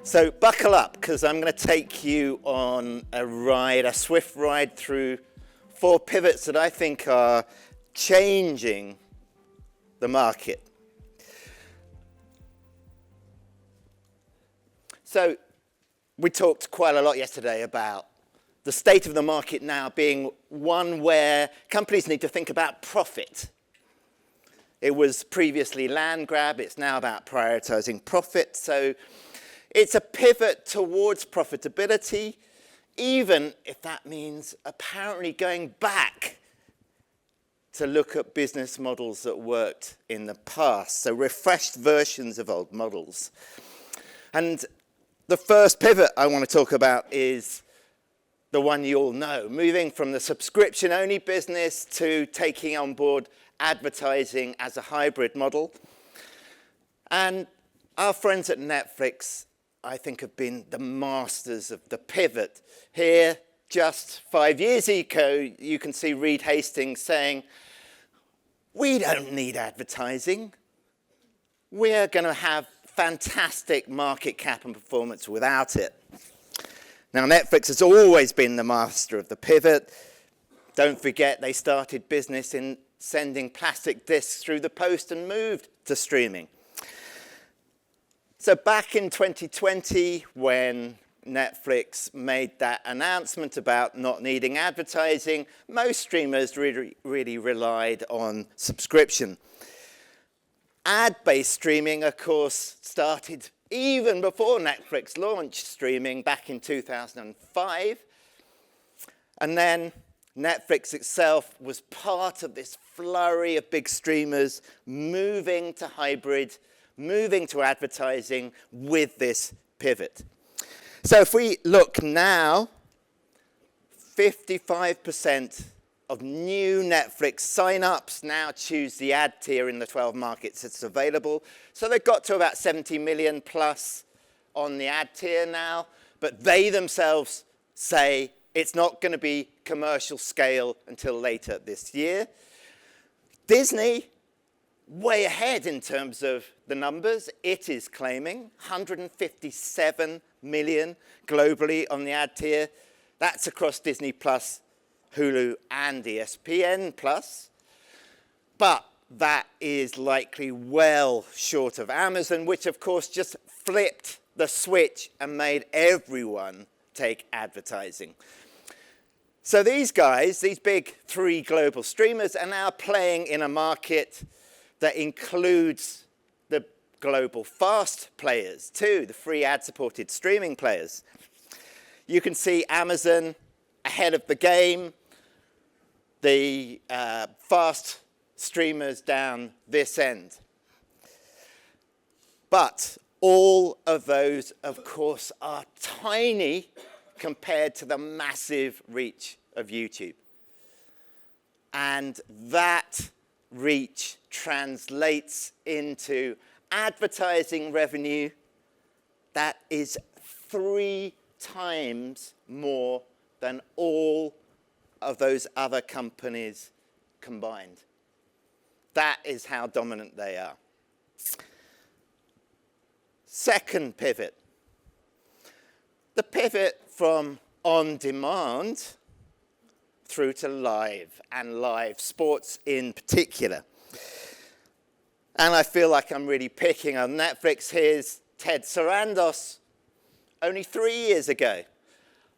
So buckle up, because I'm going to take you on a swift ride through 4 pivots that I think are changing the market. So we talked quite a lot yesterday about the state of the market now being one where companies need to think about profit. It was previously land grab, it's now about prioritizing profit. So it's a pivot towards profitability, even if that means apparently going back to look at business models that worked in the past, so refreshed versions of old models. And the first pivot I want to talk about is the one you all know, moving from the subscription-only business to taking on board advertising as a hybrid model. And our friends at Netflix, I think, have been the masters of the pivot. Here, just 5 years ago, you can see Reed Hastings saying, we don't need advertising. We're going to have fantastic market cap and performance without it. Now, Netflix has always been the master of the pivot. Don't forget, they started business in sending plastic discs through the post and moved to streaming. So back in 2020, when Netflix made that announcement about not needing advertising, most streamers really relied on subscription. Ad-based streaming, of course, started even before Netflix launched streaming back in 2005. And then Netflix itself was part of this flurry of big streamers moving to hybrid, moving to advertising with this pivot. So if we look now, 55% of new Netflix sign-ups now choose the ad tier in the 12 markets it's available. So they've got to about 70 million plus on the ad tier now, but they themselves say it's not going to be commercial scale until later this year. Disney, way ahead in terms of the numbers. It is claiming 157 million globally on the ad tier. That's across Disney Plus, Hulu, and ESPN Plus. But that is likely well short of Amazon, which of course just flipped the switch and made everyone take advertising. So these guys, these big 3 global streamers, are now playing in a market that includes the global fast players too, the free ad-supported streaming players. You can see Amazon ahead of the game, the fast streamers down this end. But all of those, of course, are tiny compared to the massive reach of YouTube. And that reach translates into advertising revenue that is 3 times more than all of those other companies combined. That is how dominant they are. Second pivot. The pivot from on-demand through to live, and live sports in particular. And I feel like I'm really picking on Netflix. Here's Ted Sarandos, only 3 years ago.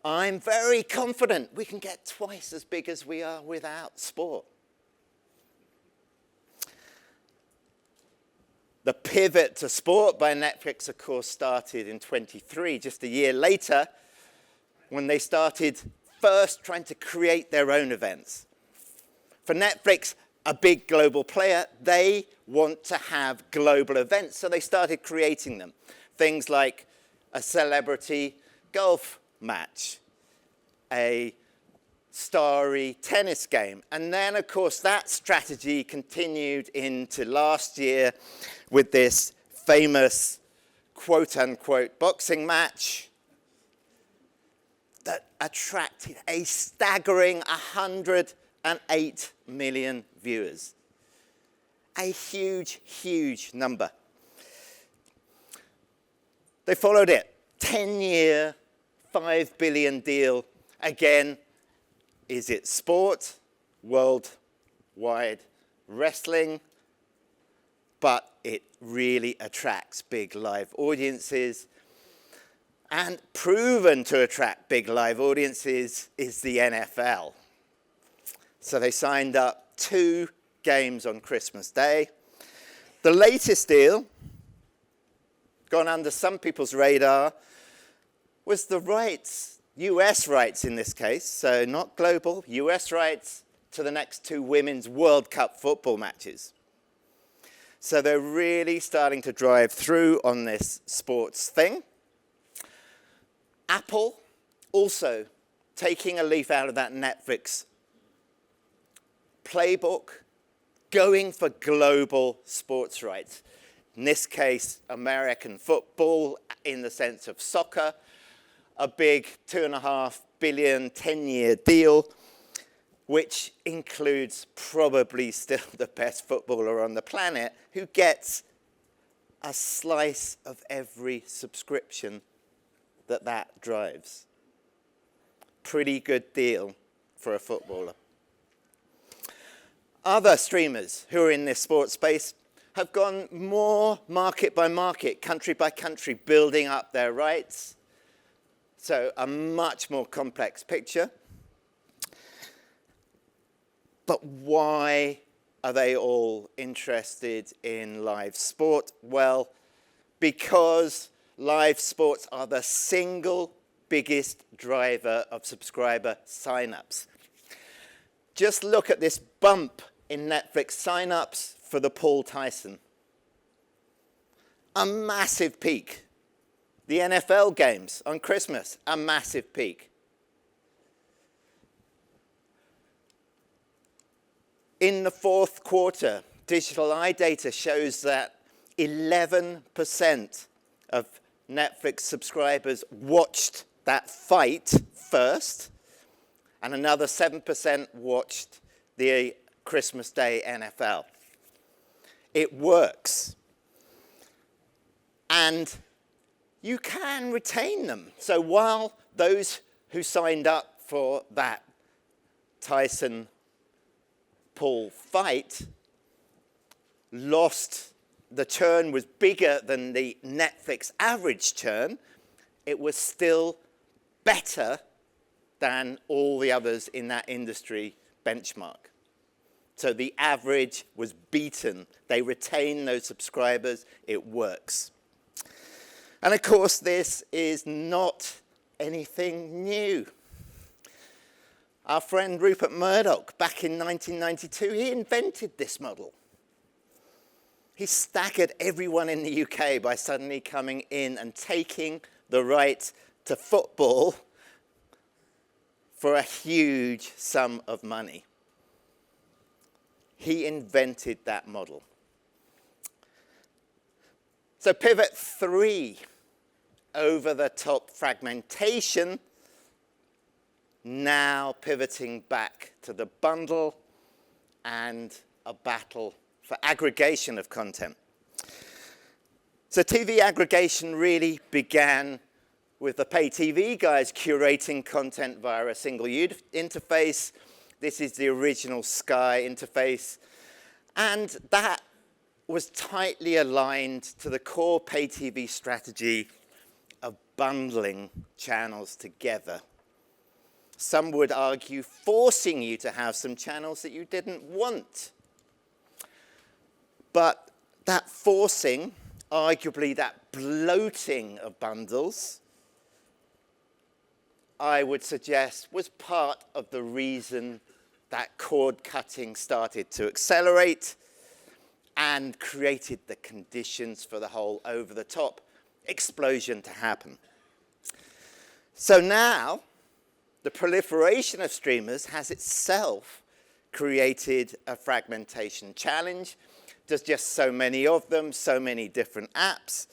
I'm very confident we can get twice as big as we are without sport. The pivot to sport by Netflix, of course, started in 23, just a year later, when they started first trying to create their own events. For Netflix, a big global player, they want to have global events, so they started creating them. Things like a celebrity golf match, a starry tennis game. And then, of course, that strategy continued into last year with this famous quote-unquote boxing match that attracted a staggering 108 million viewers. A huge, huge number. They followed it 10-year, $5 billion deal. Again, is it sport, worldwide wrestling? But it really attracts big live audiences. And proven to attract big live audiences is the NFL. So they signed up 2 games on Christmas Day. The latest deal, gone under some people's radar, was the rights, US rights in this case, so not global, US rights to the next 2 Women's World Cup football matches. So they're really starting to drive through on this sports thing. Apple also taking a leaf out of that Netflix playbook, going for global sports rights. In this case, American football in the sense of soccer, a big $2.5 billion 10-year deal, which includes probably still the best footballer on the planet, who gets a slice of every subscription that drives. Pretty good deal for a footballer. Other streamers who are in this sports space have gone more market by market, country by country, building up their rights. So a much more complex picture. But why are they all interested in live sport? Well, because live sports are the single biggest driver of subscriber signups. Just look at this bump in Netflix signups for the Paul Tyson. A massive peak. The NFL games on Christmas, a massive peak. In the 4th quarter, Digital Eye data shows that 11% of Netflix subscribers watched that fight first, and another 7% watched the Christmas Day NFL. It works. And you can retain them. So while those who signed up for that Tyson-Paul fight lost, the churn was bigger than the Netflix average churn, it was still better than all the others in that industry benchmark. So the average was beaten. They retain those subscribers. It works. And of course, this is not anything new. Our friend Rupert Murdoch, back in 1992, he invented this model. He staggered everyone in the UK by suddenly coming in and taking the right to football for a huge sum of money. He invented that model. So pivot 3, over-the-top fragmentation, now pivoting back to the bundle and a battle for aggregation of content. So TV aggregation really began with the pay TV guys curating content via a single interface. This is the original Sky interface. And that was tightly aligned to the core pay TV strategy of bundling channels together. Some would argue forcing you to have some channels that you didn't want. But that forcing, arguably that bloating of bundles, I would suggest was part of the reason that cord cutting started to accelerate and created the conditions for the whole over-the-top explosion to happen. So now, the proliferation of streamers has itself created a fragmentation challenge. There's just so many of them, so many different apps.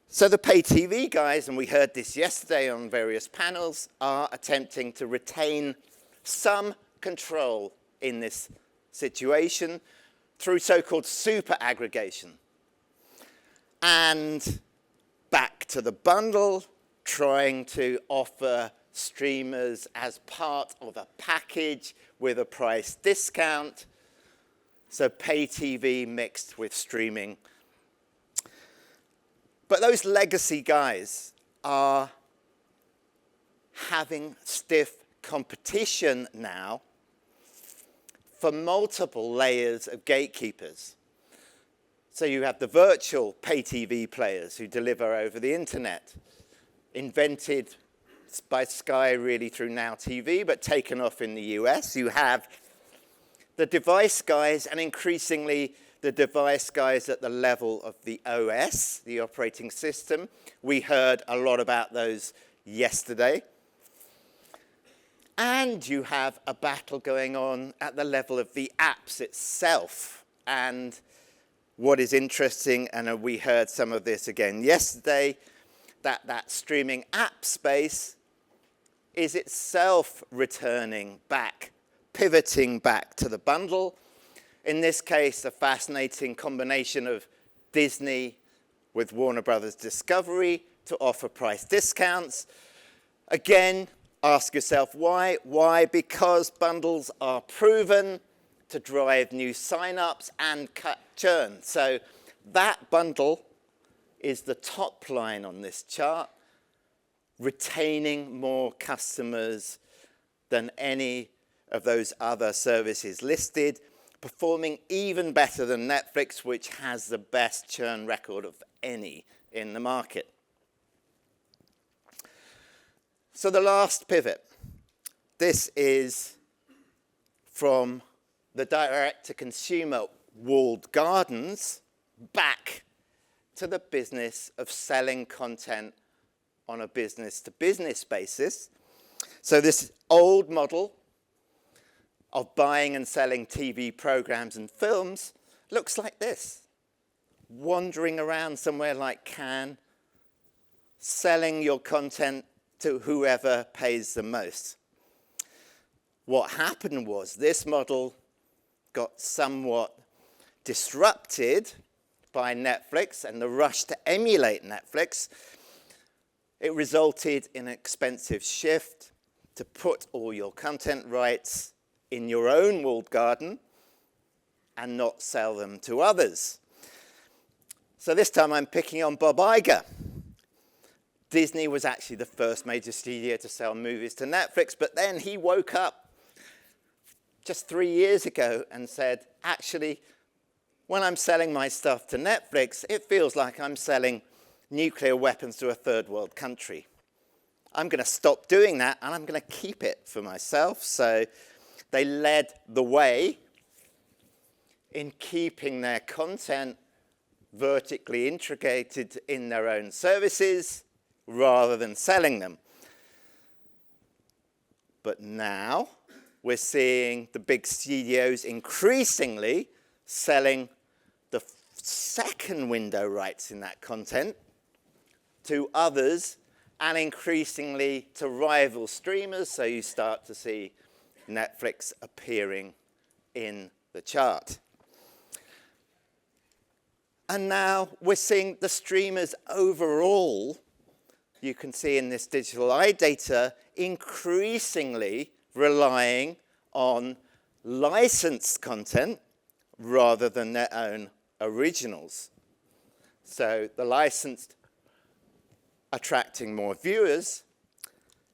So the pay TV guys, and we heard this yesterday on various panels, are attempting to retain some control in this situation through so-called super aggregation. And back to the bundle, trying to offer streamers as part of a package with a price discount. So pay TV mixed with streaming. But those legacy guys are having stiff competition now for multiple layers of gatekeepers. So you have the virtual pay TV players who deliver over the internet, invented by Sky really through Now TV, but taken off in the US. You have the device guys, and increasingly the device guys at the level of the OS, the operating system. We heard a lot about those yesterday. And you have a battle going on at the level of the apps itself. And what is interesting, and we heard some of this again yesterday, that streaming app space is itself returning back, pivoting back to the bundle. In this case, a fascinating combination of Disney with Warner Brothers Discovery to offer price discounts. Again, ask yourself why. Why? Because bundles are proven to drive new sign-ups and cut churn. So that bundle is the top line on this chart, retaining more customers than any of those other services listed, performing even better than Netflix, which has the best churn record of any in the market. So the last pivot. This is from the direct-to-consumer walled gardens back to the business of selling content on a business-to-business basis. So this old model of buying and selling TV programs and films looks like this. Wandering around somewhere like Cannes, selling your content to whoever pays the most. What happened was this model got somewhat disrupted by Netflix and the rush to emulate Netflix. It resulted in an expensive shift to put all your content rights in your own walled garden and not sell them to others. So this time I'm picking on Bob Iger. Disney was actually the first major studio to sell movies to Netflix, but then he woke up just 3 years ago and said, actually, when I'm selling my stuff to Netflix, it feels like I'm selling nuclear weapons to a third world country. I'm going to stop doing that, and I'm going to keep it for myself. So they led the way in keeping their content vertically integrated in their own services rather than selling them. But now we're seeing the big studios increasingly selling the second window rights in that content to others and increasingly to rival streamers. So you start to see Netflix appearing in the chart. And now we're seeing the streamers overall, you can see in this digital eye data, increasingly relying on licensed content rather than their own originals. So the licensed attracting more viewers.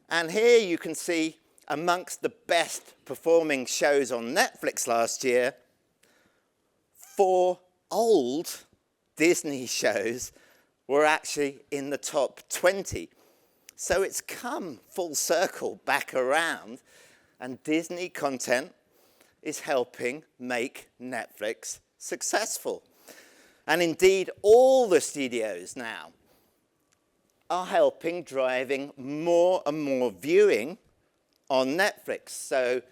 And here you can see amongst the best performing shows on Netflix last year, 4 old Disney shows were actually in the top 20. So it's come full circle back around, and Disney content is helping make Netflix successful. And indeed, all the studios now are helping driving more and more viewing on Netflix. So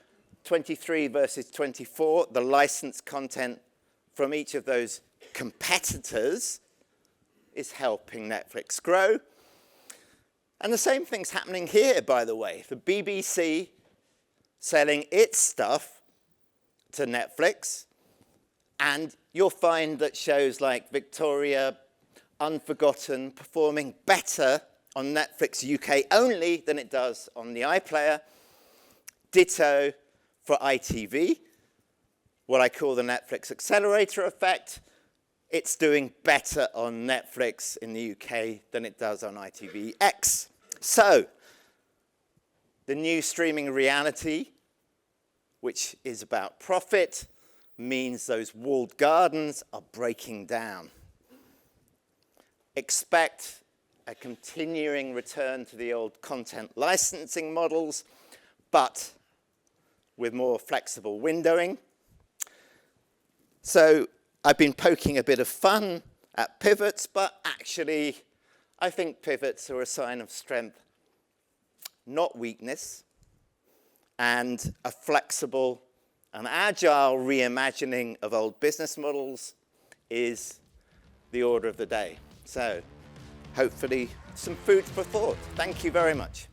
23 versus 24, the licensed content from each of those competitors is helping Netflix grow. And the same thing's happening here, by the way. The BBC selling its stuff to Netflix, and you'll find that shows like Victoria, unforgotten, performing better on Netflix UK only than it does on the iPlayer. Ditto for ITV, what I call the Netflix accelerator effect. It's doing better on Netflix in the UK than it does on ITVX. So, the new streaming reality, which is about profit, means those walled gardens are breaking down. Expect a continuing return to the old content licensing models, but with more flexible windowing. So I've been poking a bit of fun at pivots, but actually I think pivots are a sign of strength, not weakness, and a flexible and agile reimagining of old business models is the order of the day. So hopefully some food for thought. Thank you very much.